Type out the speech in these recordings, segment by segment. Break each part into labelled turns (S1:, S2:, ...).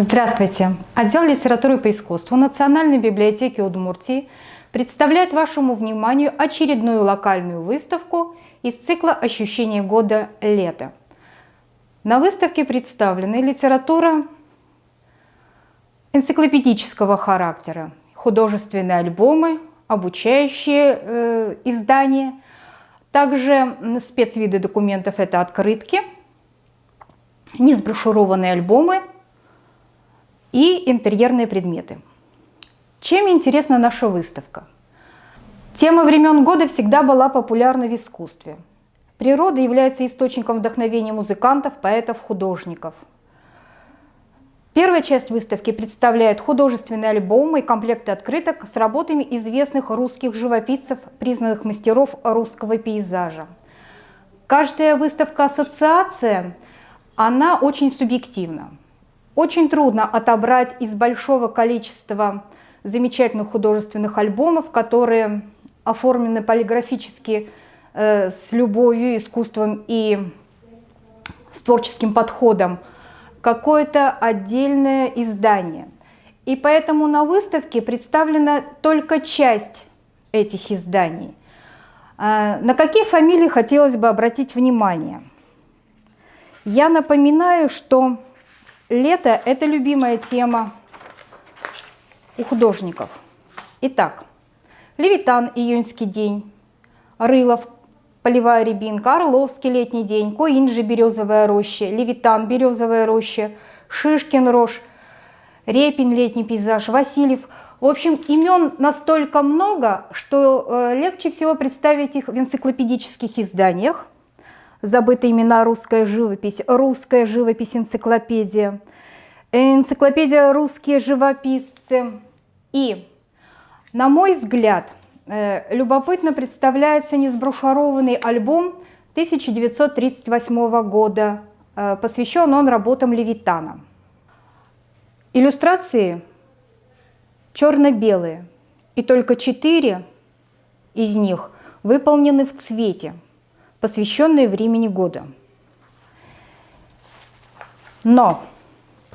S1: Здравствуйте! Отдел литературы по искусству Национальной библиотеки Удмуртии представляет вашему вниманию очередную локальную выставку из цикла «Ощущение года. Лето». На выставке представлены литература энциклопедического характера, художественные альбомы, обучающие издания, также спецвиды документов – это открытки, несброшурованные альбомы и интерьерные предметы. Чем интересна наша выставка? Тема времен года всегда была популярна в искусстве. Природа является источником вдохновения музыкантов, поэтов, художников. Первая часть выставки представляет художественные альбомы и комплекты открыток с работами известных русских живописцев, признанных мастеров русского пейзажа. Каждая выставка-ассоциация, она очень субъективна. Очень трудно отобрать из большого количества замечательных художественных альбомов, которые оформлены полиграфически с любовью, искусством и с творческим подходом, какое-то отдельное издание. И поэтому на выставке представлена только часть этих изданий. На какие фамилии хотелось бы обратить внимание? Я напоминаю, что лето – это любимая тема у художников. Итак, Левитан – июньский день, Рылов – полевая рябинка, Орловский – летний день, Коинджи – березовая роща, Левитан – березовая роща, Шишкин – рожь, Репин – летний пейзаж, Васильев. В общем, имен настолько много, что легче всего представить их в энциклопедических изданиях. Забыты имена русская живопись энциклопедия, энциклопедия русские живописцы. И, на мой взгляд, любопытно представляется несброшурованный альбом 1938 года, посвящен он работам Левитана. Иллюстрации черно-белые, и только 4 из них выполнены в цвете, посвященные времени года. Но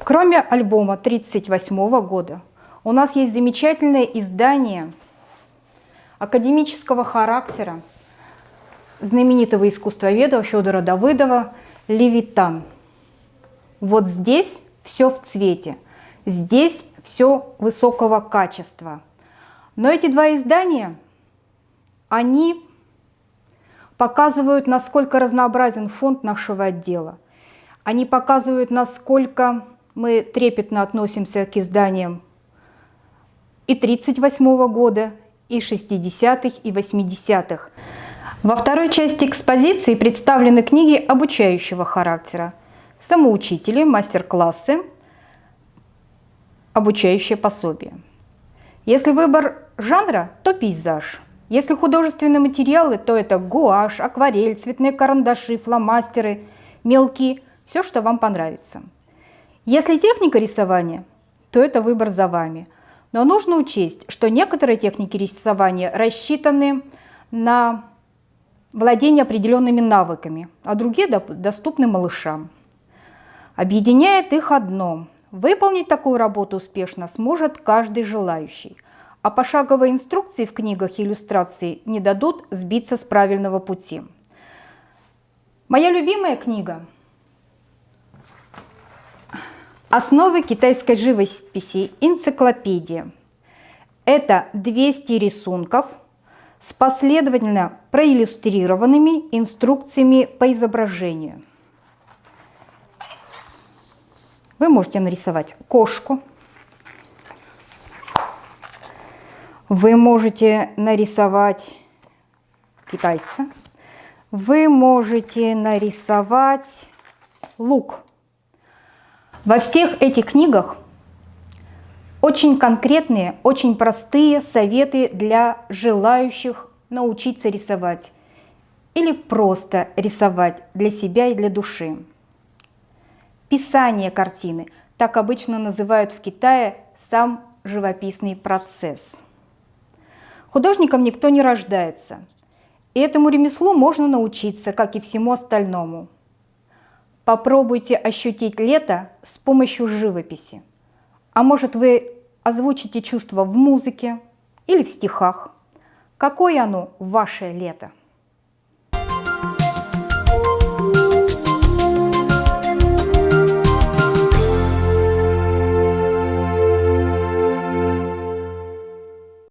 S1: кроме альбома 1938 года у нас есть замечательное издание академического характера знаменитого искусствоведа Федора Давыдова «Левитан». Вот здесь все в цвете, здесь все высокого качества. Но эти два издания, они показывают, насколько разнообразен фонд нашего отдела. Они показывают, насколько мы трепетно относимся к изданиям и 1938 года, и 60-х, и 80-х. Во второй части экспозиции представлены книги обучающего характера, самоучители, мастер-классы, обучающие пособия. Если выбор жанра, то пейзаж. Если художественные материалы, то это гуашь, акварель, цветные карандаши, фломастеры, мелки, все, что вам понравится. Если техника рисования, то это выбор за вами. Но нужно учесть, что некоторые техники рисования рассчитаны на владение определенными навыками, а другие доступны малышам. Объединяет их одно – выполнить такую работу успешно сможет каждый желающий. А пошаговые инструкции в книгах и иллюстрации не дадут сбиться с правильного пути. Моя любимая книга «Основы китайской живописи. Энциклопедия». Это 200 рисунков с последовательно проиллюстрированными инструкциями по изображению. Вы можете нарисовать кошку. Вы можете нарисовать китайца. Вы можете нарисовать лук. Во всех этих книгах очень конкретные, очень простые советы для желающих научиться рисовать или просто рисовать для себя и для души. Писание картины, так обычно называют в Китае сам живописный процесс. Художником никто не рождается, и этому ремеслу можно научиться, как и всему остальному. Попробуйте ощутить лето с помощью живописи. А может, вы озвучите чувство в музыке или в стихах? Какое оно в ваше лето?